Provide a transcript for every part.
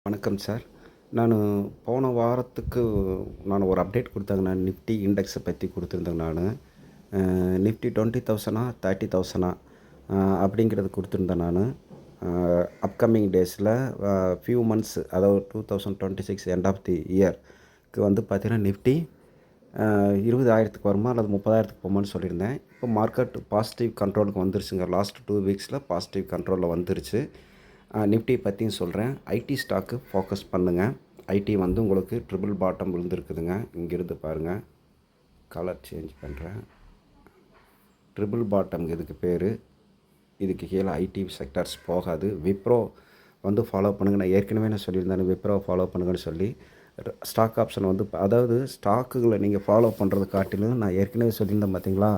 வணக்கம் சார். நானு போன வாரத்துக்கு நான் ஒரு அப்டேட் குடுத்தேங்க. நான் நிஃப்டி இண்டெக்ஸ பத்தி குடுத்துருந்தேங்க நானு. நிஃப்டி 20,000 30,000 அப்படிங்கிறது குடுத்துருந்தேன் நானு. அ அப்கமிங் டேஸில ஃபியூ மந்த்ஸ் அதாவது 2026 எண்ட் ஆஃப் தி இயர்க்கு வந்து பார்த்தீங்கன்னா, நிஃப்டி 20,000க்கு வருமா அல்லது 30,000க்கு போமான்னு சொல்லியிருந்தேன். இப்போ மார்க்கெட் பாசிட்டிவ் கண்ட்ரோலுக்கு வந்துருச்சுங்க. லாஸ்ட் 2 வீக்ஸில பாசிட்டிவ் கண்ட்ரோல்ல வந்துருச்சு. நிஃப்டி பற்றியும் சொல்கிறேன். ஐடி ஸ்டாக்கு ஃபோக்கஸ் பண்ணுங்கள். ஐடி வந்து உங்களுக்கு ட்ரிபிள் பாட்டம் விழுந்துருக்குதுங்க. இங்கிருந்து பாருங்கள், கலர் சேஞ்ச் பண்ணுறேன். ட்ரிபிள் பாட்டம் இதுக்கு பேர். இதுக்கு கீழே ஐடி செக்டர்ஸ் போகாது. விப்ரோ வந்து ஃபாலோ பண்ணுங்கள். நான் ஏற்கனவே சொல்லியிருந்தேன், விப்ரோ ஃபாலோ பண்ணுங்கன்னு சொல்லி. ஸ்டாக் ஆப்ஷன் வந்து அதாவது ஸ்டாக்குகளை நீங்கள் ஃபாலோ பண்ணுறது காட்டிலும் நான் ஏற்கனவே சொல்லியிருந்தேன் பார்த்தீங்களா,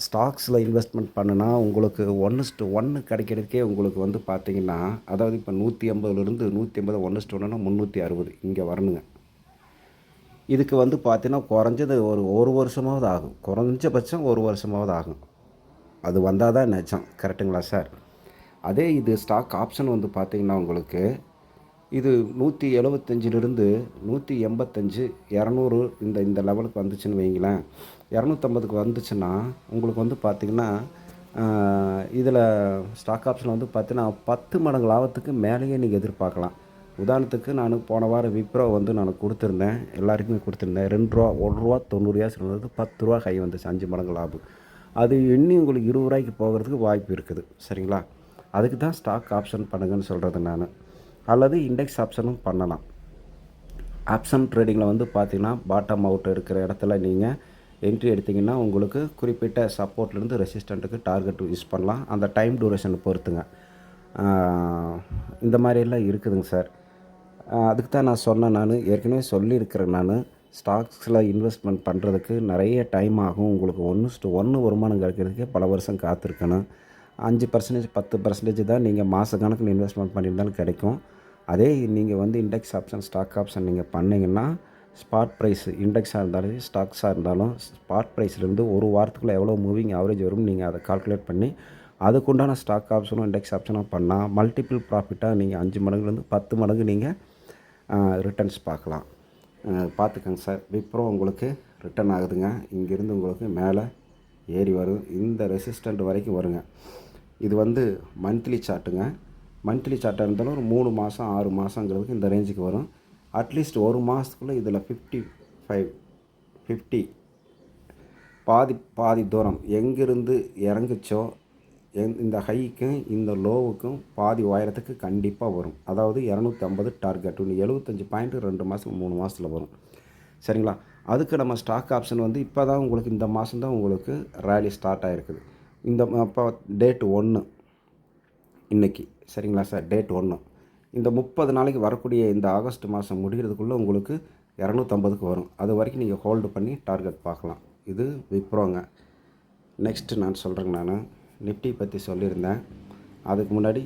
ஸ்டாக்ஸில் இன்வெஸ்ட்மெண்ட் பண்ணுனா உங்களுக்கு 1:1 கிடைக்கிறதுக்கே உங்களுக்கு வந்து பார்த்தீங்கன்னா, அதாவது இப்போ 180லேருந்து 180 1:1னா 360 இங்கே வரணுங்க. இதுக்கு வந்து பார்த்தீங்கன்னா குறைஞ்சது ஒரு வருஷமாவது ஆகும். குறைஞ்சபட்சம் ஒரு வருஷமாவது ஆகும். அது வந்தால் தான் நிஜம். கரெக்டுங்களா சார்? அதே இது ஸ்டாக் ஆப்ஷன் வந்து பார்த்தீங்கன்னா உங்களுக்கு இது 175லிருந்து 185, 200 இந்த லெவலுக்கு வந்துச்சுன்னு வைங்களேன். 250க்கு வந்துச்சுன்னா உங்களுக்கு வந்து பார்த்திங்கன்னா, இதில் ஸ்டாக் ஆப்ஷனில் வந்து பார்த்தீங்கன்னா 10 மடங்கு லாபத்துக்கு மேலேயே நீங்கள் எதிர்பார்க்கலாம். உதாரணத்துக்கு நான் போன வாரம் விப்ரோ வந்து நான் கொடுத்துருந்தேன். எல்லாருக்குமே கொடுத்துருந்தேன். ரூ. 2 1.90 இருந்தது. ரூ. 10 ஹை வந்துச்சு. 5 மடங்கு லாபம். அது இன்னும் உங்களுக்கு ரூ. 20க்கு போகிறதுக்கு வாய்ப்பு இருக்குது. சரிங்களா? அதுக்கு தான் ஸ்டாக் ஆப்ஷன் பண்ணுங்கன்னு சொல்கிறது நான். அல்லது இண்டெக்ஸ் ஆப்ஷனும் பண்ணலாம். ஆப்ஷன் ட்ரேடிங்கில் வந்து பார்த்திங்கன்னா, பாட்டம் அவுட் இருக்கிற இடத்துல நீங்கள் என்ட்ரி எடுத்திங்கன்னா உங்களுக்கு குறிப்பிட்ட சப்போர்ட்லேருந்து ரெசிஸ்டண்ட்டுக்கு டார்கெட் யூஸ் பண்ணலாம். அந்த டைம் டூரேஷனை பொறுத்துங்க. இந்த மாதிரியெல்லாம் இருக்குதுங்க சார். அதுக்கு தான் நான் சொன்னேன். நான் ஏற்கனவே சொல்லியிருக்கிறேன். நான் ஸ்டாக்ஸில் இன்வெஸ்ட்மெண்ட் பண்ணுறதுக்கு நிறைய டைம் ஆகும். உங்களுக்கு 1:1 வருமானம் கிடைக்கிறதுக்கே பல வருஷம் காத்திருக்கணும். 5% 10% தான் நீங்கள் மாத கணக்கில் இன்வெஸ்ட்மெண்ட் பண்ணியிருந்தாலும் கிடைக்கும். அதே நீங்கள் வந்து இண்டெக்ஸ் ஆப்ஷன், ஸ்டாக் ஆப்ஷன் நீங்கள் பண்ணிங்கன்னா, ஸ்பாட் ப்ரைஸ் இண்டெக்ஸாக இருந்தாலும் ஸ்டாக்ஸாக இருந்தாலும் ஸ்பாட் ப்ரைஸ்லேருந்து ஒரு வாரத்துக்குள்ளே எவ்வளோ மூவிங் ஆவரேஜ் வரும்னு நீங்கள் அதை கால்குலேட் பண்ணி அதுக்குண்டான ஸ்டாக் ஆப்ஷனும் இண்டெக்ஸ் ஆப்ஷனும் பண்ணால் மல்டிபிள் ப்ராஃபிட்டாக நீங்கள் 5 மடங்குலேருந்து 10 மடங்கு நீங்கள் ரிட்டர்ன்ஸ் பார்க்கலாம். பார்த்துக்கங்க சார். விப்ரோ உங்களுக்கு ரிட்டர்ன் ஆகுதுங்க. இங்கேருந்து உங்களுக்கு மேலே ஏறி வரும். இந்த ரெசிஸ்டண்ட் வரைக்கும் வருங்க. இது வந்து மந்த்லி சார்ட்டுங்க. மந்த்லி சார்ட்டாக இருந்தாலும் ஒரு 3 மாதம் 6 மாதங்கிறதுக்கு இந்த ரேஞ்சுக்கு வரும். அட்லீஸ்ட் ஒரு மாதத்துக்குள்ளே இதில் 50 பாதி தூரம் எங்கேருந்து இறங்குச்சோ இந்த ஹைக்கும் இந்த லோவுக்கும் பாதி உயரத்துக்கு கண்டிப்பாக வரும். அதாவது 250 டார்கெட். 75 பாயிண்ட் 2 மாதம் 3 மாதத்தில் வரும். சரிங்களா? அதுக்கு நம்ம ஸ்டாக் ஆப்ஷன் வந்து இப்போ தான் உங்களுக்கு இந்த மாதம் தான் உங்களுக்கு ரேலி ஸ்டார்ட் ஆகிருக்குது. இந்த இப்போ டேட் 1 இன்றைக்கி. சரிங்களா சார்? டேட் 1. இந்த 30 நாளைக்கு வரக்கூடிய இந்த ஆகஸ்ட் மாதம் முடிகிறதுக்குள்ளே உங்களுக்கு 250க்கு வரும். அது வரைக்கும் நீங்கள் ஹோல்டு பண்ணி டார்கெட் பார்க்கலாம். இது விப்ரோங்க. நெக்ஸ்ட்டு நான் சொல்கிறேங்க. நான் நிஃப்டி பற்றி சொல்லியிருந்தேன். அதுக்கு முன்னாடி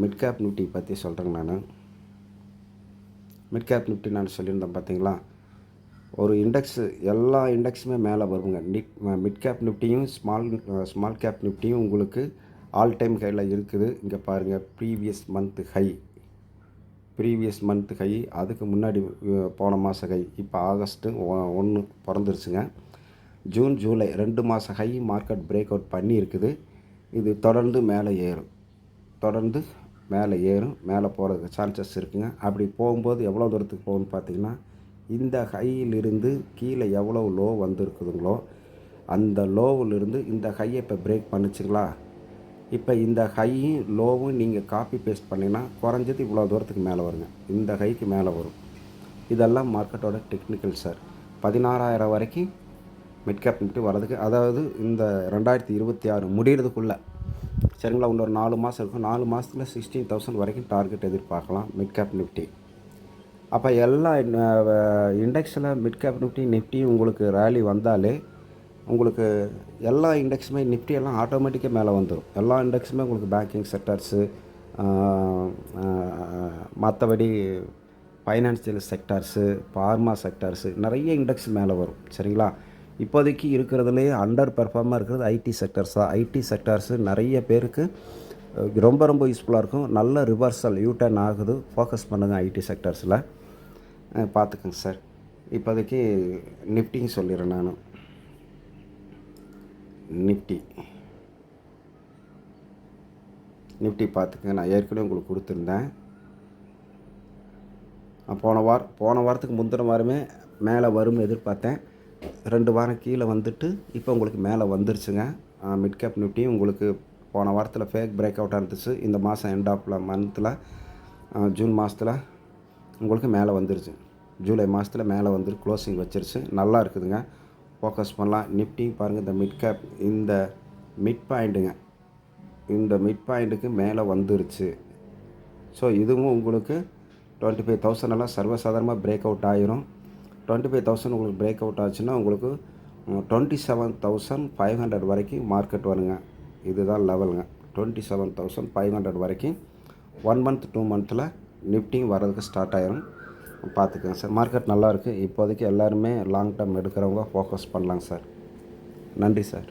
மிட் கேப் நிஃப்டி பற்றி சொல்கிறேங்க. நான் மிட் கேப் நிஃப்டி நான் சொல்லியிருந்தேன் பார்த்தீங்களா, ஒரு இண்டெக்ஸு எல்லா இண்டெக்ஸுமே மேலே வருங்க. மிட் கேப் நிஃப்டியும் ஸ்மால் கேப் நிஃப்டியும் உங்களுக்கு ஆல் டைம் ஹையில் இருக்குது. இங்கே பாருங்கள், ப்ரீவியஸ் மந்த் ஹை, அதுக்கு முன்னாடி போன மாத ஹை, இப்போ ஆகஸ்ட்டு 1 பிறந்துருச்சுங்க. ஜூன் ஜூலை 2 மாத ஹை மார்க்கெட் பிரேக் அவுட் பண்ணி இருக்குது. இது தொடர்ந்து மேலே ஏறும். மேலே போகிறதுக்கு சான்சஸ் இருக்குங்க. அப்படி போகும்போது எவ்வளோ தூரத்துக்கு போகும்னு பார்த்தீங்கன்னா, இந்த ஹையிலிருந்து கீழே எவ்வளோ லோ வந்திருக்குதுங்களோ அந்த லோவிலிருந்து இந்த ஹையை இப்போ பிரேக் பண்ணிச்சுங்களா, இப்போ இந்த ஹையும் லோவும் நீங்கள் காப்பி பேஸ்ட் பண்ணிங்கன்னா குறைஞ்சது இவ்வளோ தூரத்துக்கு மேலே வருங்க. இந்த ஹைக்கு மேலே வரும். இதெல்லாம் மார்க்கெட்டோட டெக்னிக்கல் சார். 16,000 வரைக்கும் மிட் கேப் நிஃப்டி வர்றதுக்கு, அதாவது இந்த 2026 முடிகிறதுக்குள்ளே, சரிங்களா, இன்னொரு 4 மாதம் இருக்கும். 4 மாதத்தில் 16,000 வரைக்கும் டார்கெட் எதிர்பார்க்கலாம் மிட் கேப் நிஃப்டி. அப்போ எல்லா இண்டெக்ஸில் மிட் கேப் நிஃப்டியும் உங்களுக்கு ரேலி வந்தாலே உங்களுக்கு எல்லா இண்டெக்ஸுமே நிஃப்டியெல்லாம் ஆட்டோமேட்டிக்காக மேலே வந்துடும். எல்லா இண்டெக்ஸுமே உங்களுக்கு பேங்கிங் செக்டார்ஸு, மற்றபடி ஃபைனான்சியல் செக்டார்ஸு, ஃபார்மா செக்டார்ஸு, நிறைய இண்டெக்ஸ் மேலே வரும். சரிங்களா? இப்போதைக்கு இருக்கிறதுலேயே அண்டர் பெர்ஃபார்மாக இருக்கிறது ஐடி செக்டார்ஸ் தான். ஐடி செக்டார்ஸு நிறைய பேருக்கு ரொம்ப ரொம்ப யூஸ்ஃபுல்லாக இருக்கும். நல்ல ரிவர்சல் யூ-டர்ன் ஆகுது. ஃபோக்கஸ் பண்ணுங்கள் ஐடி செக்டர்ஸில். பார்த்துக்கங்க சார். இப்போதைக்கு நிஃப்டின்னு சொல்லிடுறேன் நான். நிஃப்டி பார்த்துக்கங்க. நான் ஏற்கனவே உங்களுக்கு கொடுத்துருந்தேன். போன வாரத்துக்கு முந்தின வாரமே மேலே வரும்னு எதிர்பார்த்தேன். 2 வாரம் கீழே வந்துட்டு இப்போ உங்களுக்கு மேலே வந்துருச்சுங்க. மிட் கேப் நிஃப்டியும் உங்களுக்கு போன வாரத்தில் ஃபேக் பிரேக் அவுட்டாக இருந்துச்சு. இந்த மாதம் எண்ட் ஆஃப் மந்தில் ஜூன் மாதத்தில் உங்களுக்கு மேலே வந்துருச்சு. ஜூலை மாதத்தில் மேலே வந்து க்ளோசிங் வச்சிருச்சு. நல்லா இருக்குதுங்க. ஃபோக்கஸ் பண்ணலாம். நிஃப்டி பாருங்கள், இந்த மிட் கேப் இந்த மிட் பாயிண்ட்டுங்க, இந்த மிட் பாயிண்ட்டுக்கு மேலே வந்துருச்சு. ஸோ இதுவும் உங்களுக்கு 25,000 எல்லாம் சர்வசாதாரணமாக பிரேக் அவுட் ஆகிரும். 25,000 உங்களுக்கு பிரேக் அவுட் ஆச்சுன்னா உங்களுக்கு 27,500 வரைக்கும் மார்க்கெட் வருங்க. இதுதான் லெவலுங்க. 27,500 வரைக்கும் 1 மந்த் 2 மந்தில் நிஃப்டியும் வர்றதுக்கு ஸ்டார்ட் ஆகிரும். பார்த்துக்கங்க சார். மார்க்கெட் நல்லாயிருக்கு. இப்போதைக்கு எல்லாருமே லாங் டேர்ம் எடுக்கிறவங்க ஃபோக்கஸ் பண்ணலாங்க சார். நன்றி சார்.